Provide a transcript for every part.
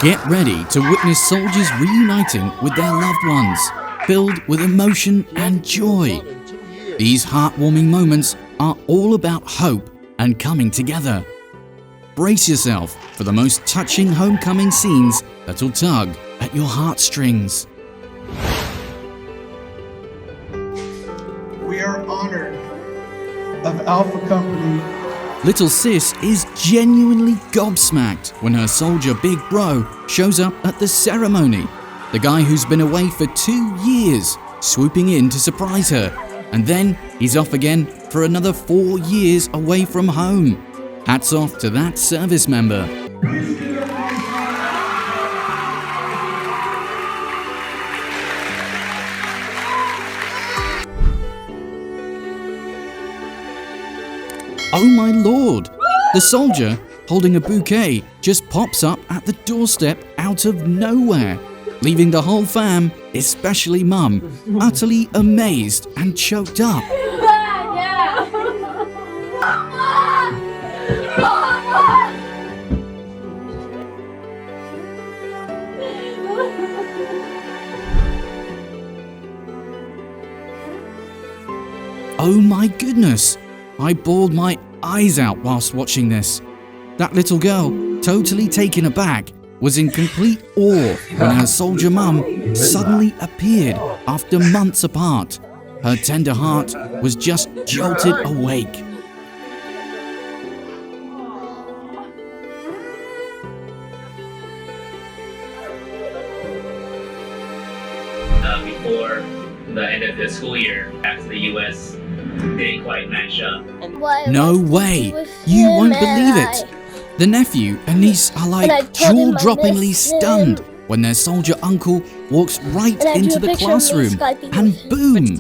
Get ready to witness soldiers reuniting with their loved ones, filled with emotion and joy. These heartwarming moments are all about hope and coming together. Brace yourself for the most touching homecoming scenes that'll tug at your heartstrings. We are honored of Alpha Company. Little Sis is genuinely gobsmacked when her soldier big bro shows up at the ceremony. The guy who's been away for 2 years, swooping in to surprise her. And then he's off again for another 4 years away from home. Hats off to that service member. Oh my lord! The soldier, holding a bouquet, just pops up at the doorstep out of nowhere, leaving the whole fam, especially Mum, utterly amazed and choked up. Oh my goodness! I bawled my eyes out whilst watching this. That little girl, totally taken aback, was in complete awe when her soldier mum suddenly appeared after months apart. Her tender heart was just jolted awake. Before the end of the school year, back to the US, didn't quite match up. No way! You won't believe it! The nephew and niece are like jaw-droppingly stunned when their soldier uncle walks right into the classroom, and boom!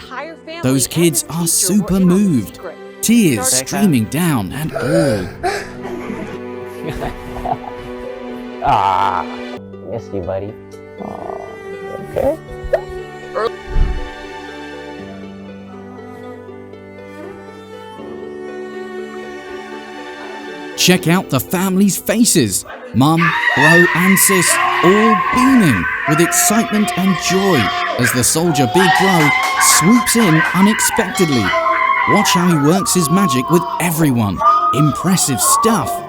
Those kids are super moved, tears streaming down and all. Miss you, buddy. Okay. Check out the family's faces. Mum, bro and sis all beaming with excitement and joy as the soldier big bro swoops in unexpectedly. Watch how he works his magic with everyone. Impressive stuff.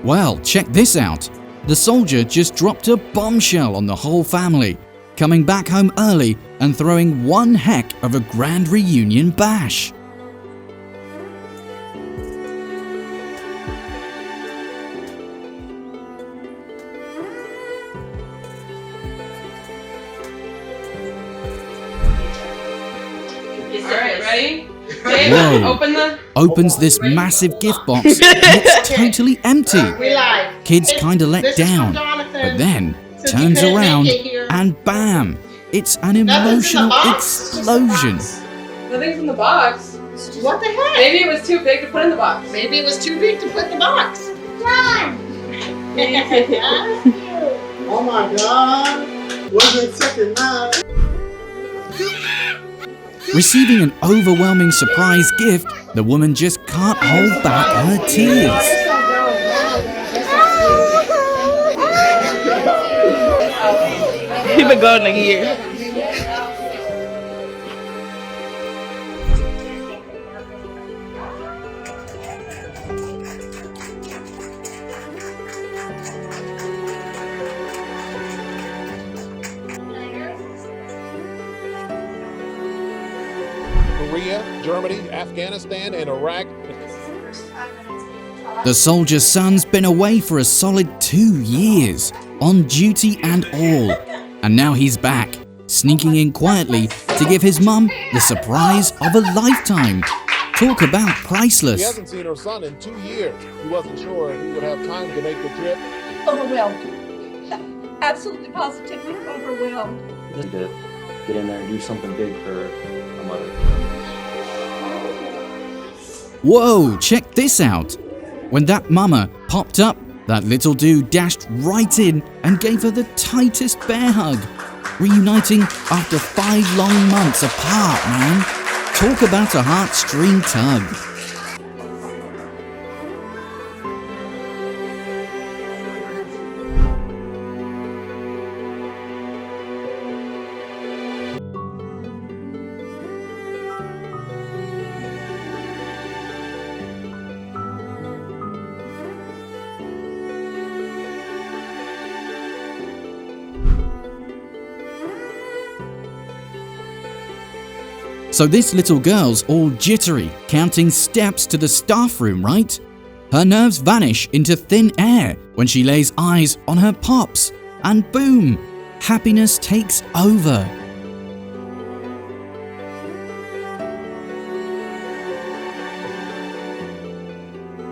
Well, check this out. The soldier just dropped a bombshell on the whole family, coming back home early and throwing one heck of a grand reunion bash. Alright, ready? Dave, Whoa! Opens this massive gift box and it's totally empty. Kids kinda let down, but then turns around and bam! It's an emotional explosion. Nothing's in the box. What the heck? Maybe it was too big to put in the box. Maybe it was too big to put in the box. Run! Oh my God! Wasn't second now. Receiving an overwhelming surprise gift, the woman just can't hold back her tears. You've been going like a year. Korea, Germany, Afghanistan, and Iraq. The soldier's son's been away for a solid 2 years, on duty and all. And now he's back, sneaking in quietly to give his mum the surprise of a lifetime. Talk about priceless. She hasn't seen her son in 2 years. He wasn't sure if he would have time to make the trip. Overwhelmed. Absolutely positively overwhelmed. Just to get in there and do something big for my mother. Whoa, check this out. When that mama popped up, That little dude dashed right in and gave her the tightest bear hug, reuniting after 5 long months apart, man. Talk about a heartstring tug. So this little girl's all jittery, counting steps to the staff room, right? Her nerves vanish into thin air when she lays eyes on her pops, and boom, happiness takes over.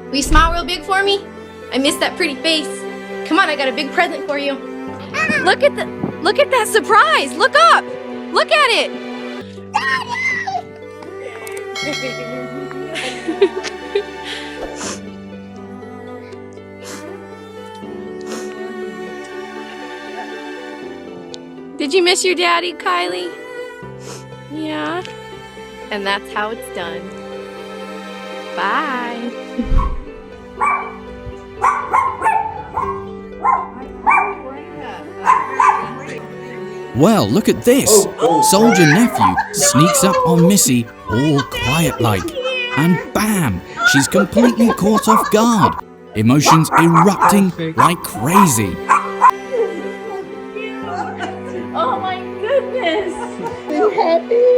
Will you smile real big for me? I miss that pretty face. Come on, I got a big present for you. Look at that surprise. Look up. Look at it. Did you miss your daddy, Kylie? Yeah. And that's how it's done. Bye. Well, look at this. Soldier nephew sneaks up on Missy all quiet like. And bam, she's completely caught off guard. Emotions erupting like crazy. Oh my goodness! You happy?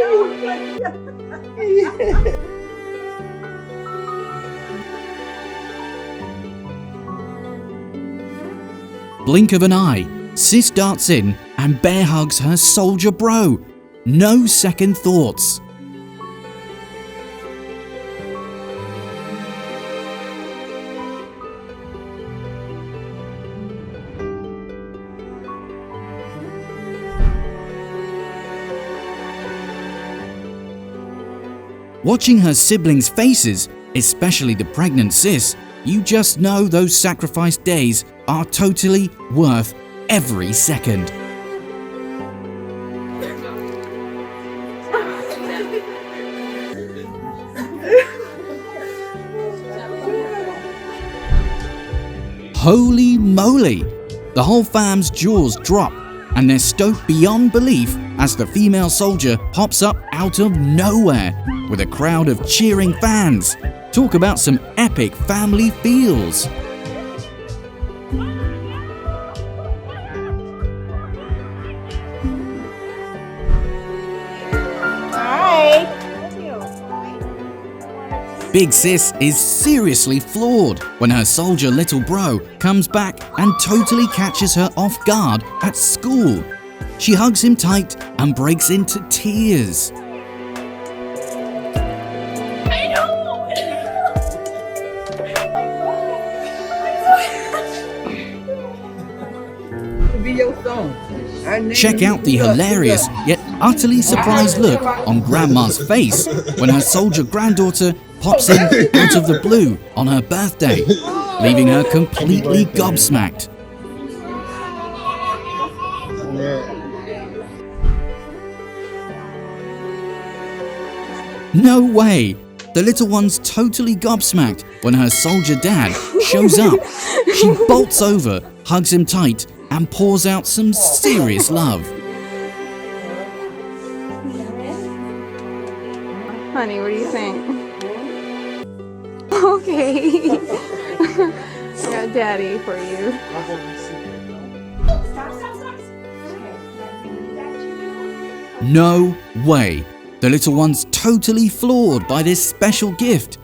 Blink of an eye, Sis darts in and bear hugs her soldier bro. No second thoughts. Watching her siblings' faces, especially the pregnant sis, you just know those sacrificed days are totally worth every second. Holy moly! The whole fam's jaws drop and they're stoked beyond belief as the female soldier pops up out of nowhere with a crowd of cheering fans. Talk about some epic family feels. Big Sis is seriously floored when her soldier little bro comes back and totally catches her off guard at school. She hugs him tight and breaks into tears. I know! Check out the hilarious yet utterly surprised look on Grandma's face when her soldier granddaughter pops in out of the blue on her birthday, leaving her completely gobsmacked. No way! The little one's totally gobsmacked when her soldier dad shows up. She bolts over, hugs him tight, and pours out some serious love. Honey, what do you think? Okay. I got daddy for you. No way! The little one's totally floored by this special gift.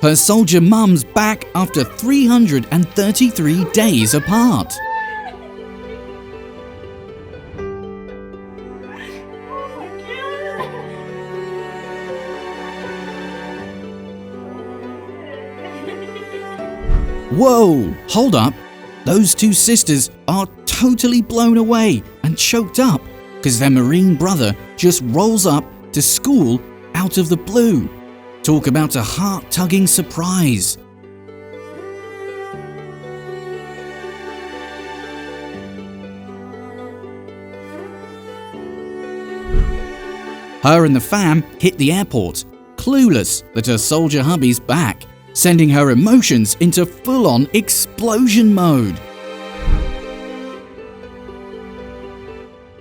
Her soldier mum's back after 333 days apart. Whoa, hold up. Those two sisters are totally blown away and choked up because their Marine brother just rolls up to school out of the blue. Talk about a heart-tugging surprise. Her and the fam hit the airport, clueless that her soldier hubby's back, sending her emotions into full-on explosion mode.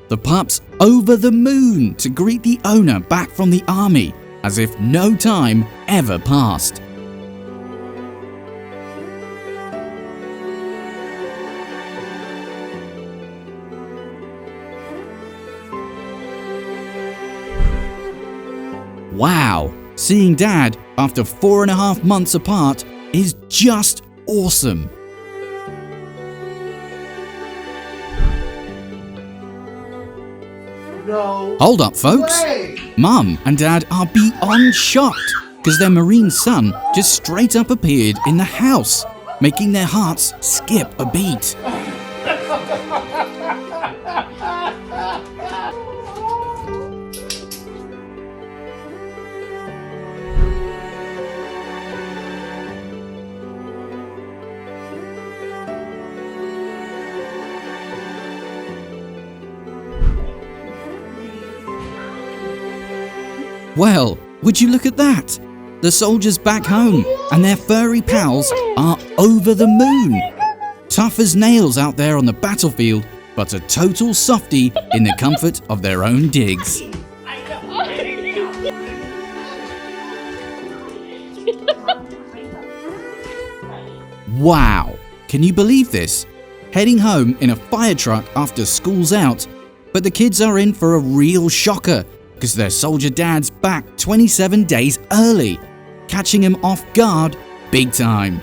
The pups over the moon to greet the owner back from the army, as if no time ever passed. Wow, seeing Dad after 4.5 months apart is just awesome. No. Hold up, folks. way. Mum and Dad are beyond shocked because their marine son just straight up appeared in the house, making their hearts skip a beat. Well, would you look at that? The soldiers back home and their furry pals are over the moon. Tough as nails out there on the battlefield, but a total softie in the comfort of their own digs. Wow, can you believe this? Heading home in a fire truck after school's out, but the kids are in for a real shocker because their soldier dad's back 27 days early, catching him off guard big time.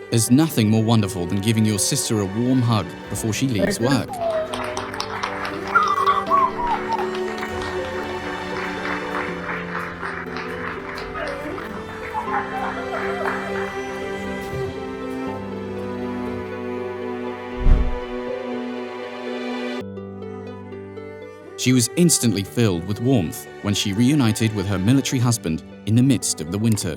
There's nothing more wonderful than giving your sister a warm hug before she leaves work. She was instantly filled with warmth when she reunited with her military husband in the midst of the winter.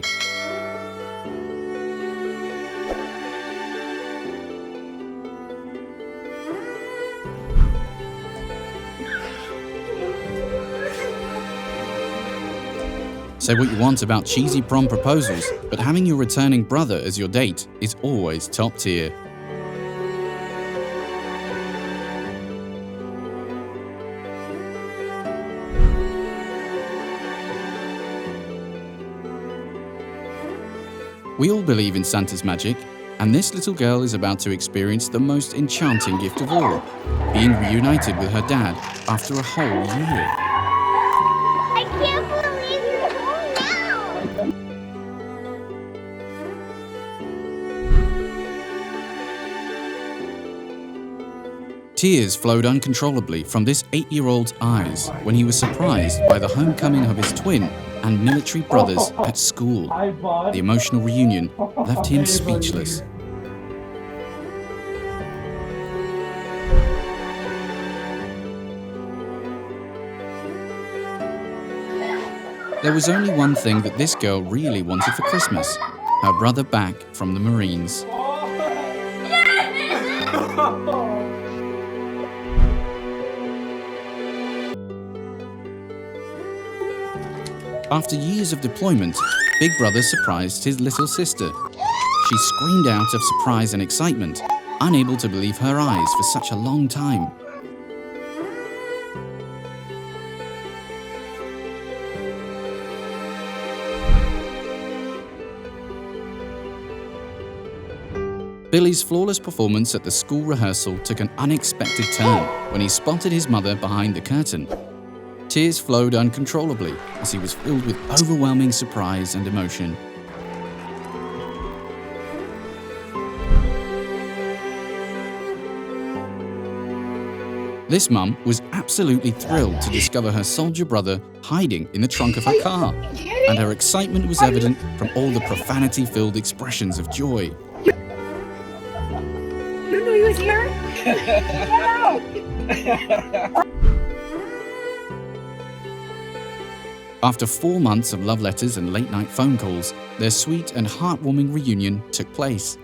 Say what you want about cheesy prom proposals, but having your returning brother as your date is always top tier. We all believe in Santa's magic, and this little girl is about to experience the most enchanting gift of all, being reunited with her dad after a whole year. I can't believe you're home now. Tears flowed uncontrollably from this 8-year-old's eyes when he was surprised by the homecoming of his twin and military brothers at school. The emotional reunion left him speechless. There was only one thing that this girl really wanted for Christmas: her brother back from the Marines. After years of deployment, Big Brother surprised his little sister. She screamed out of surprise and excitement, unable to believe her eyes for such a long time. Billy's flawless performance at the school rehearsal took an unexpected turn when he spotted his mother behind the curtain. Tears flowed uncontrollably as he was filled with overwhelming surprise and emotion. This mum was absolutely thrilled to discover her soldier brother hiding in the trunk of her car, and her excitement was evident from all the profanity-filled expressions of joy. You knew he was here? Get out! After 4 months of love letters and late-night phone calls, their sweet and heartwarming reunion took place.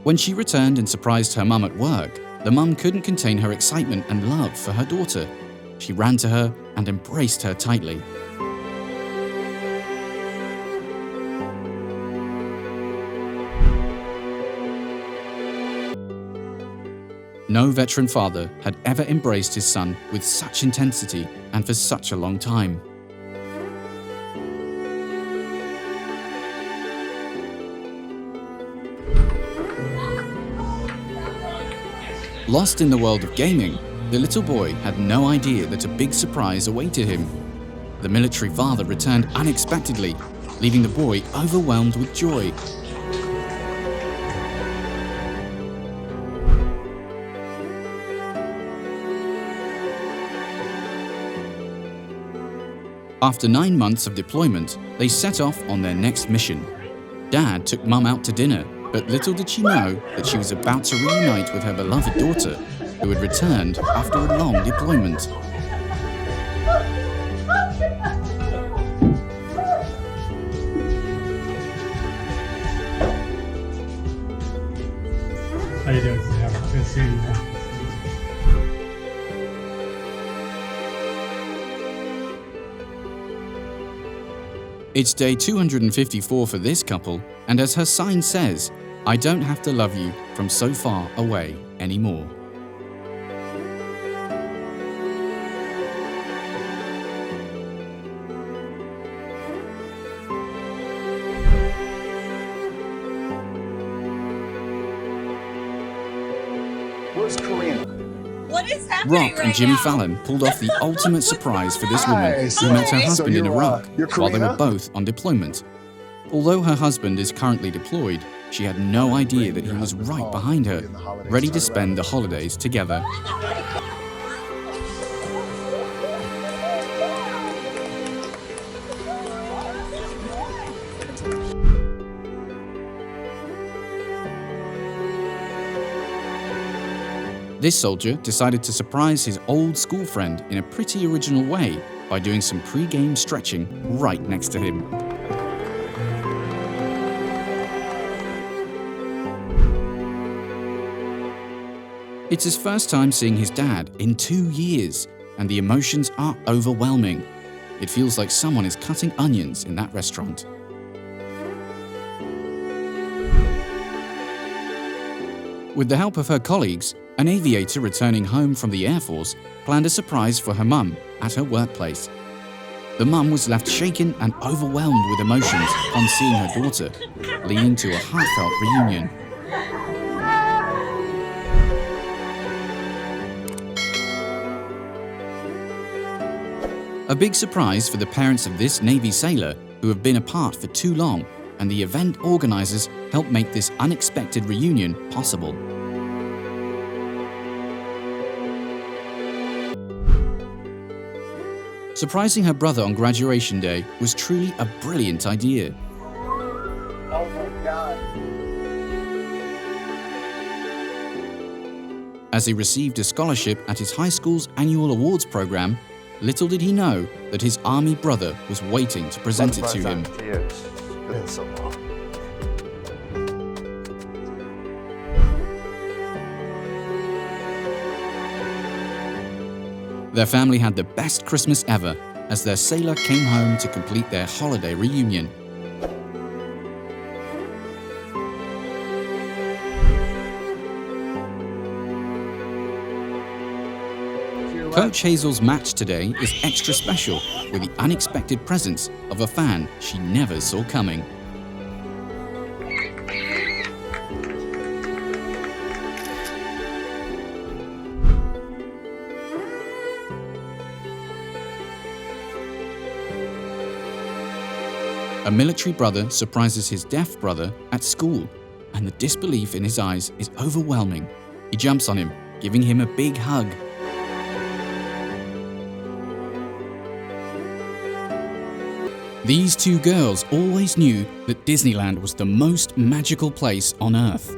When she returned and surprised her mum at work, the mum couldn't contain her excitement and love for her daughter. She ran to her and embraced her tightly. No veteran father had ever embraced his son with such intensity and for such a long time. Lost in the world of gaming, the little boy had no idea that a big surprise awaited him. The military father returned unexpectedly, leaving the boy overwhelmed with joy. After 9 months of deployment, they set off on their next mission. Dad took Mum out to dinner, but little did she know that she was about to reunite with her beloved daughter, who had returned after a long deployment. How you doing, Sam? Good seeing you. It's day 254 for this couple, and as her sign says, I don't have to love you from so far away anymore. Where's Karina? What is happening Rock right and Jimmy now? Fallon pulled off the ultimate surprise for this woman Nice. who met her So husband in you're, Iraq you're while they were Karina? both on deployment. Although her husband is currently deployed, she had no idea that he was right behind her, ready to spend the holidays together. This soldier decided to surprise his old school friend in a pretty original way by doing some pre-game stretching right next to him. It's his first time seeing his dad in 2 years, and the emotions are overwhelming. It feels like someone is cutting onions in that restaurant. With the help of her colleagues, an aviator returning home from the Air Force planned a surprise for her mum at her workplace. The mum was left shaken and overwhelmed with emotions upon seeing her daughter, leading to a heartfelt reunion. A big surprise for the parents of this Navy sailor who have been apart for too long, and the event organizers helped make this unexpected reunion possible. Surprising her brother on graduation day was truly a brilliant idea. Oh my God. As he received a scholarship at his high school's annual awards program, little did he know that his army brother was waiting to present it to him. It's been so long. Their family had the best Christmas ever as their sailor came home to complete their holiday reunion. Coach Hazel's match today is extra special with the unexpected presence of a fan she never saw coming. A military brother surprises his deaf brother at school, and the disbelief in his eyes is overwhelming. He jumps on him, giving him a big hug. These two girls always knew that Disneyland was the most magical place on Earth.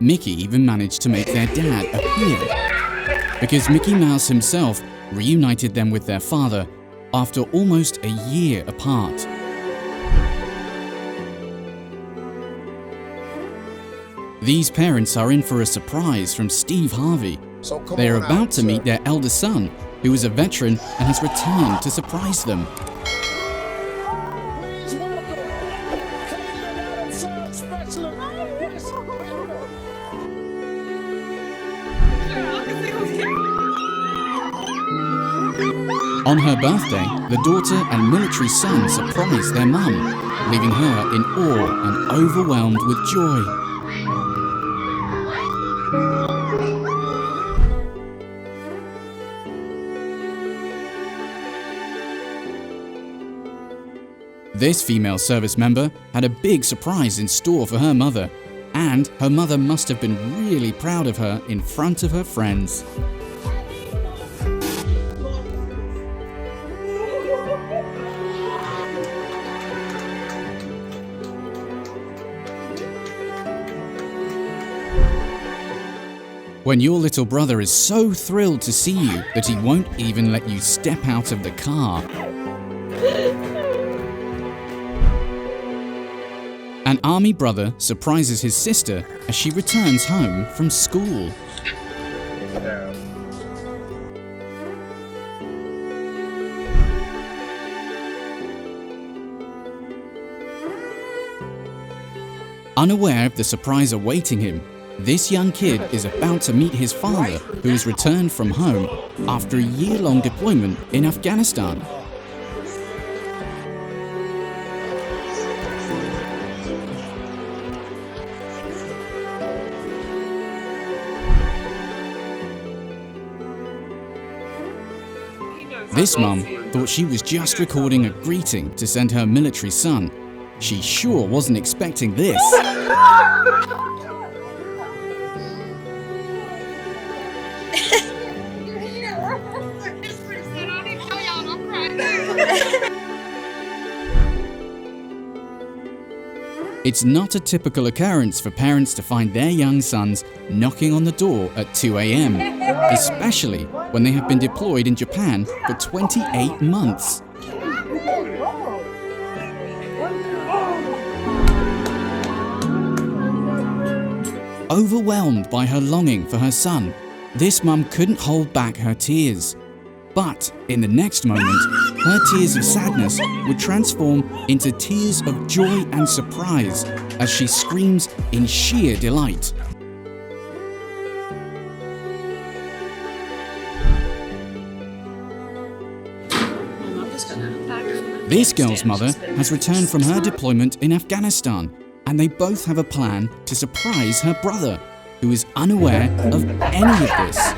Mickey even managed to make their dad appear, because Mickey Mouse himself reunited them with their father after almost a year apart. These parents are in for a surprise from Steve Harvey. They are about to meet their elder son, who is a veteran and has returned to surprise them. On her birthday, the daughter and military son surprised their mum, leaving her in awe and overwhelmed with joy. This female service member had a big surprise in store for her mother, and her mother must have been really proud of her in front of her friends. When your little brother is so thrilled to see you that he won't even let you step out of the car. An army brother surprises his sister as she returns home from school. Unaware of the surprise awaiting him, this young kid is about to meet his father, who has returned from home after a year-long deployment in Afghanistan. This mum thought she was just recording a greeting to send her military son. She sure wasn't expecting this. It's not a typical occurrence for parents to find their young sons knocking on the door at 2 a.m., especially when they have been deployed in Japan for 28 months. Overwhelmed by her longing for her son, this mum couldn't hold back her tears. But in the next moment, her tears of sadness would transform into tears of joy and surprise as she screams in sheer delight. This girl's mother has returned from her deployment in Afghanistan, and they both have a plan to surprise her brother, who is unaware of any of this.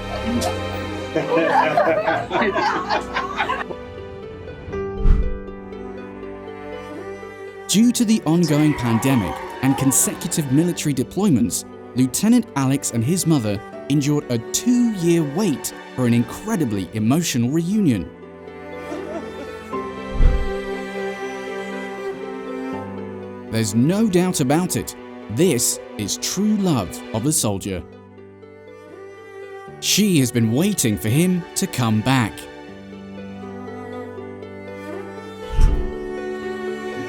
Due to the ongoing pandemic and consecutive military deployments, Lieutenant Alex and his mother endured a 2-year wait for an incredibly emotional reunion. There's no doubt about it, this is true love of a soldier. She has been waiting for him to come back.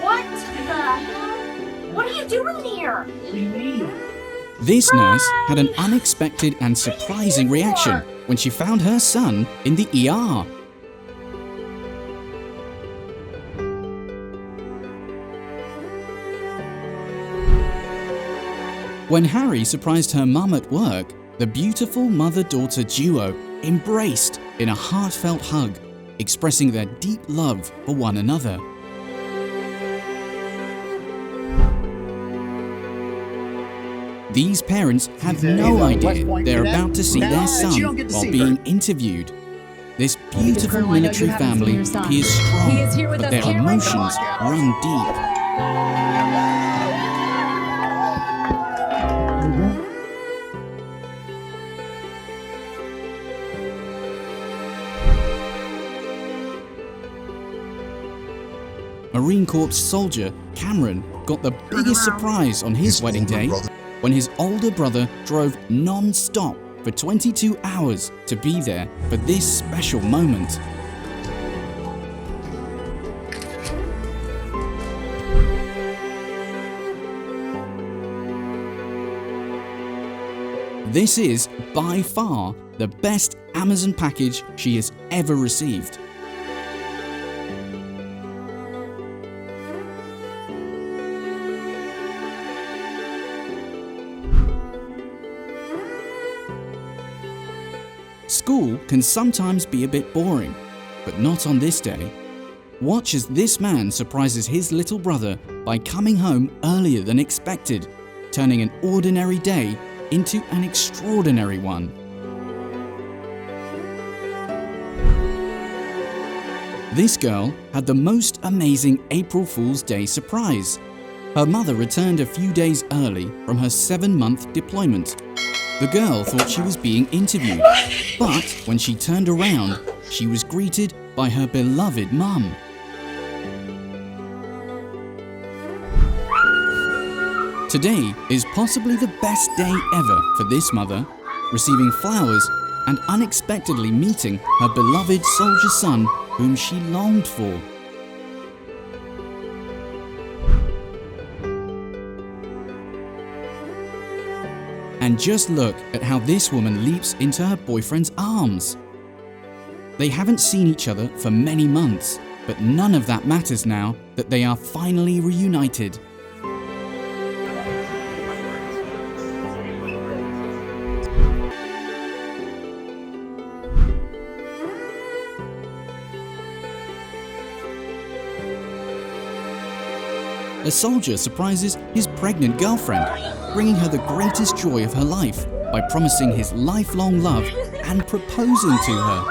What the hell? What are you doing here? This nurse had an unexpected and surprising reaction when she found her son in the ER. When Harry surprised her mum at work, the beautiful mother-daughter duo embraced in a heartfelt hug, expressing their deep love for one another. These parents have no idea they're about to see their son while being interviewed. This beautiful military family appears strong, but their emotions run deep. Marine Corps soldier Cameron got the biggest surprise on his wedding day when his older brother drove non-stop for 22 hours to be there for this special moment. This is, by far, the best Amazon package she has ever received. School can sometimes be a bit boring, but not on this day. Watch as this man surprises his little brother by coming home earlier than expected, turning an ordinary day into an extraordinary one. This girl had the most amazing April Fool's Day surprise. Her mother returned a few days early from her 7-month deployment. The girl thought she was being interviewed, but when she turned around, she was greeted by her beloved mum. Today is possibly the best day ever for this mother, receiving flowers and unexpectedly meeting her beloved soldier son whom she longed for. And just look at how this woman leaps into her boyfriend's arms. They haven't seen each other for many months, but none of that matters now that they are finally reunited. A soldier surprises his pregnant girlfriend, bringing her the greatest joy of her life by promising his lifelong love and proposing to her.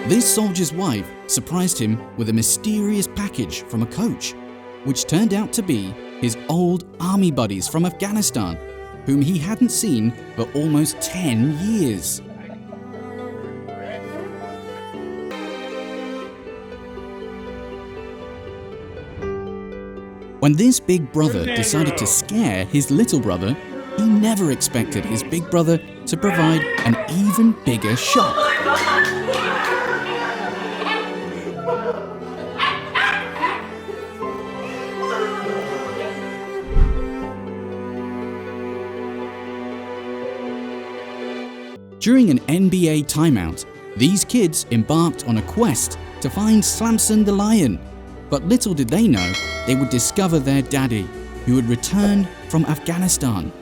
This soldier's wife surprised him with a mysterious package from a coach, which turned out to be his old army buddies from Afghanistan, whom he hadn't seen for almost 10 years. When this big brother decided to scare his little brother, he never expected his big brother to provide an even bigger shock. During an NBA timeout, these kids embarked on a quest to find Slamson the lion, but little did they know they would discover their daddy, who had returned from Afghanistan.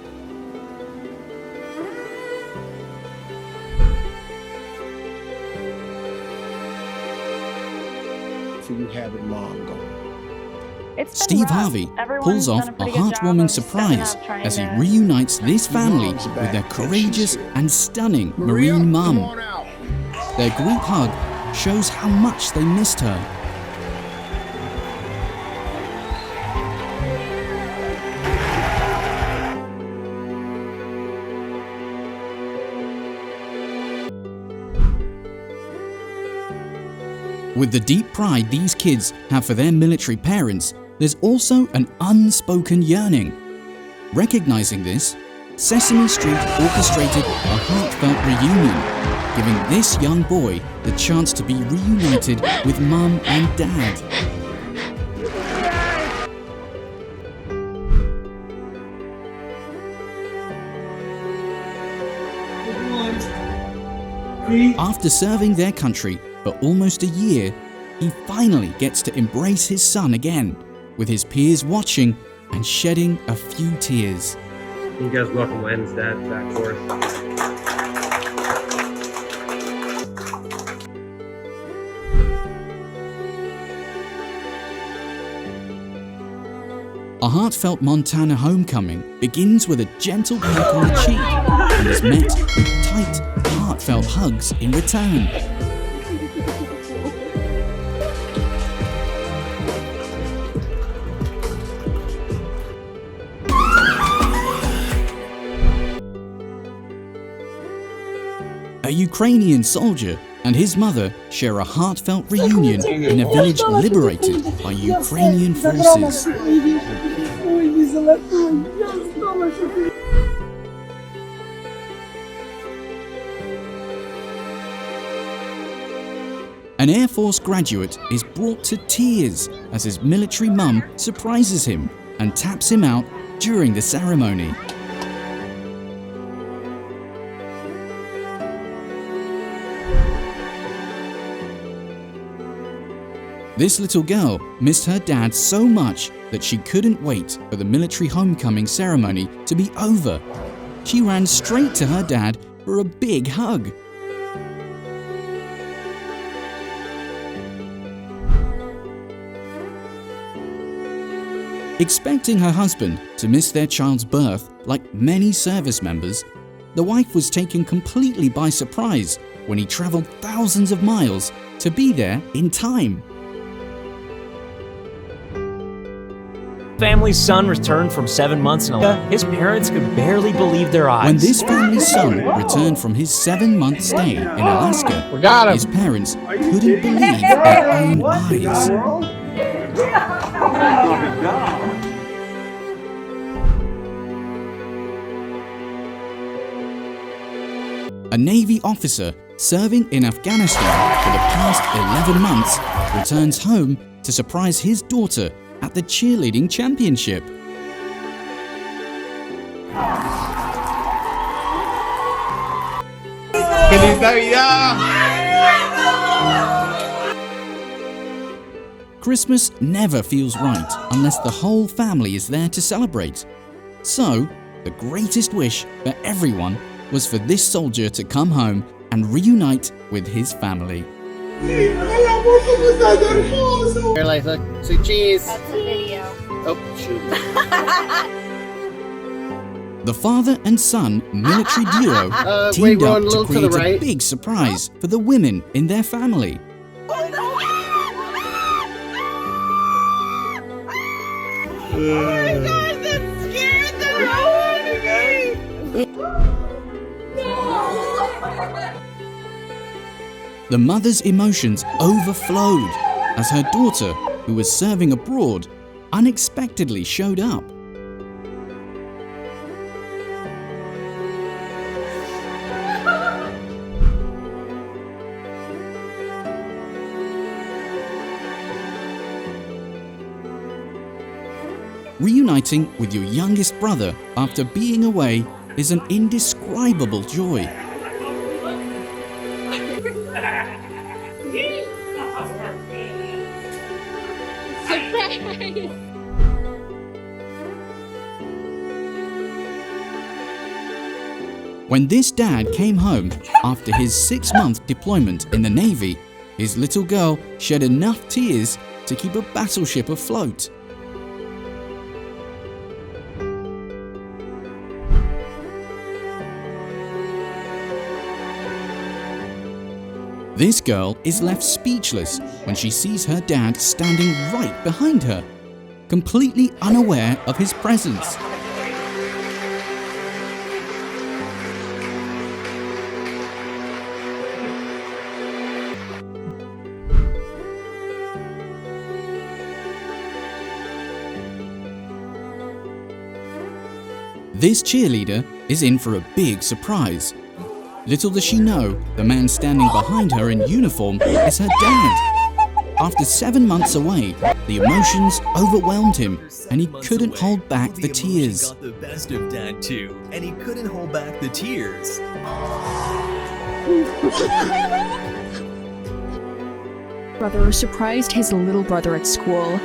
So you have it long gone. Steve Harvey pulls off a heartwarming surprise as he reunites this family with their courageous and stunning Marine mum. Their group hug shows how much they missed her. With the deep pride these kids have for their military parents, there's also an unspoken yearning. Recognizing this, Sesame Street orchestrated a heartfelt reunion, giving this young boy the chance to be reunited with Mum and Dad. After serving their country for almost a year, he finally gets to embrace his son again, with his peers watching and shedding a few tears. You guys welcome Len's dad back for us. A heartfelt Montana homecoming begins with a gentle peck on the cheek and is met with tight, heartfelt hugs in return. A Ukrainian soldier and his mother share a heartfelt reunion in a village liberated by Ukrainian forces. An Air Force graduate is brought to tears as his military mum surprises him and taps him out during the ceremony. This little girl missed her dad so much that she couldn't wait for the military homecoming ceremony to be over. She ran straight to her dad for a big hug. Expecting her husband to miss their child's birth like many service members, the wife was taken completely by surprise when he traveled thousands of miles to be there in time. Family's son returned from 7 months in Alaska. His parents could barely believe their eyes. When this family's son returned from his 7-month stay in Alaska, his parents couldn't believe their own eyes. A Navy officer serving in Afghanistan for the past 11 months returns home to surprise his daughter at the cheerleading championship. ¡Feliz Navidad! Christmas never feels right unless the whole family is there to celebrate. So, the greatest wish for everyone was for this soldier to come home and reunite with his family. Here, Liza. Say cheese. That's a video. Oh, shoot. The father and son military duo teamed up to create a big surprise for the women in their family. Oh my God, that scared the hell out of me! The mother's emotions overflowed as her daughter, who was serving abroad, unexpectedly showed up. Reuniting with your youngest brother after being away is an indescribable joy. When this dad came home after his 6-month deployment in the Navy, his little girl shed enough tears to keep a battleship afloat. This girl is left speechless when she sees her dad standing right behind her, completely unaware of his presence. This cheerleader is in for a big surprise. Little does she know, the man standing behind her in uniform is her dad. After 7 months away, the emotions overwhelmed him and he couldn't hold back the tears. Got the best of Dad too, and he couldn't hold back the tears. Brother surprised his little brother at school.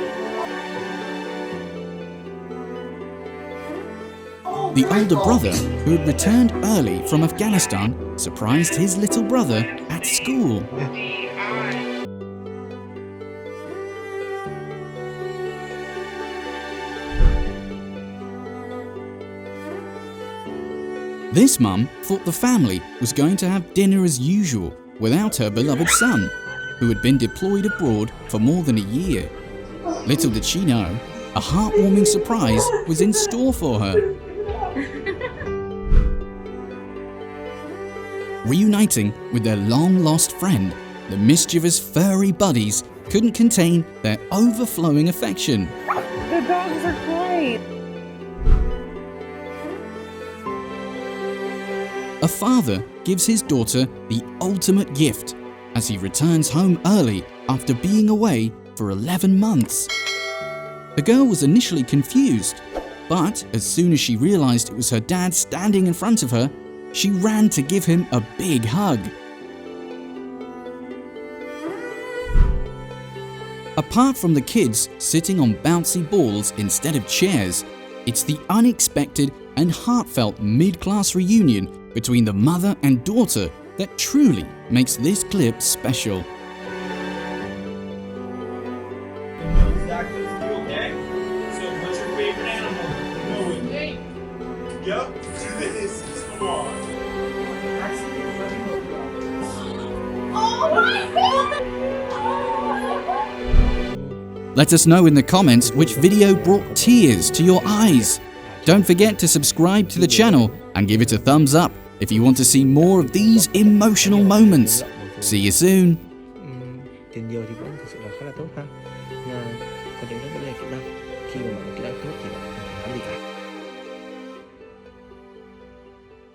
The older brother, who had returned early from Afghanistan, surprised his little brother at school. This mum thought the family was going to have dinner as usual without her beloved son, who had been deployed abroad for more than a year. Little did she know, a heartwarming surprise was in store for her. Reuniting with their long-lost friend, the mischievous furry buddies couldn't contain their overflowing affection. The dogs are great. A father gives his daughter the ultimate gift as he returns home early after being away for 11 months. The girl was initially confused, but as soon as she realized it was her dad standing in front of her, she ran to give him a big hug. Apart from the kids sitting on bouncy balls instead of chairs, it's the unexpected and heartfelt mid-class reunion between the mother and daughter that truly makes this clip special. Zach, you okay? So, what's your favorite animal? No, hey. Yep, do this. Come on. Oh my God! Let us know in the comments which video brought tears to your eyes. Don't forget to subscribe to the channel and give it a thumbs up if you want to see more of these emotional moments. See you soon. Tình yêu thì vẫn thực sự là khá là tốt ha. Quan trọng nhất vẫn là kỹ năng. Khi mà bạn kỹ năng tốt thì bạn không phải làm gì cả.